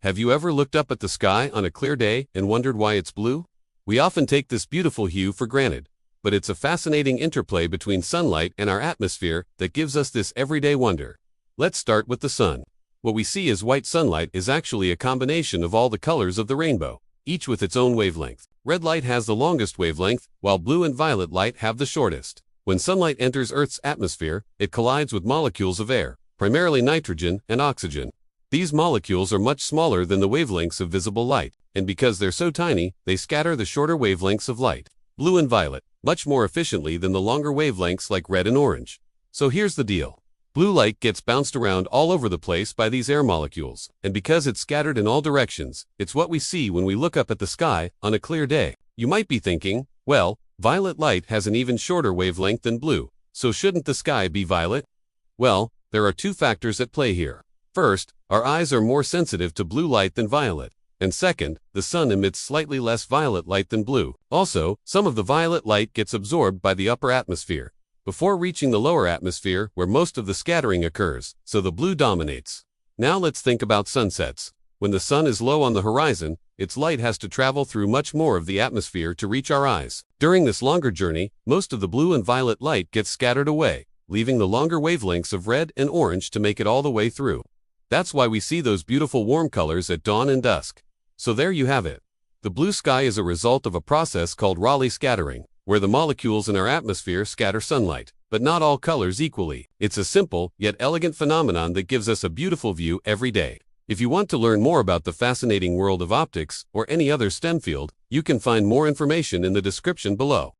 Have you ever looked up at the sky on a clear day and wondered why it's blue? We often take this beautiful hue for granted, but it's a fascinating interplay between sunlight and our atmosphere that gives us this everyday wonder. Let's start with the sun. What we see as white sunlight is actually a combination of all the colors of the rainbow, each with its own wavelength. Red light has the longest wavelength, while blue and violet light have the shortest. When sunlight enters Earth's atmosphere, it collides with molecules of air, primarily nitrogen and oxygen. These molecules are much smaller than the wavelengths of visible light, and because they're so tiny, they scatter the shorter wavelengths of light, blue and violet, much more efficiently than the longer wavelengths like red and orange. So here's the deal. Blue light gets bounced around all over the place by these air molecules, and because it's scattered in all directions, it's what we see when we look up at the sky on a clear day. You might be thinking, well, violet light has an even shorter wavelength than blue, so shouldn't the sky be violet? Well, there are two factors at play here. First, our eyes are more sensitive to blue light than violet. And second, the sun emits slightly less violet light than blue. Also, some of the violet light gets absorbed by the upper atmosphere before reaching the lower atmosphere where most of the scattering occurs, so the blue dominates. Now let's think about sunsets. When the sun is low on the horizon, its light has to travel through much more of the atmosphere to reach our eyes. During this longer journey, most of the blue and violet light gets scattered away, leaving the longer wavelengths of red and orange to make it all the way through. That's why we see those beautiful warm colors at dawn and dusk. So there you have it. The blue sky is a result of a process called Rayleigh scattering, where the molecules in our atmosphere scatter sunlight, but not all colors equally. It's a simple, yet elegant phenomenon that gives us a beautiful view every day. If you want to learn more about the fascinating world of optics or any other STEM field, you can find more information in the description below.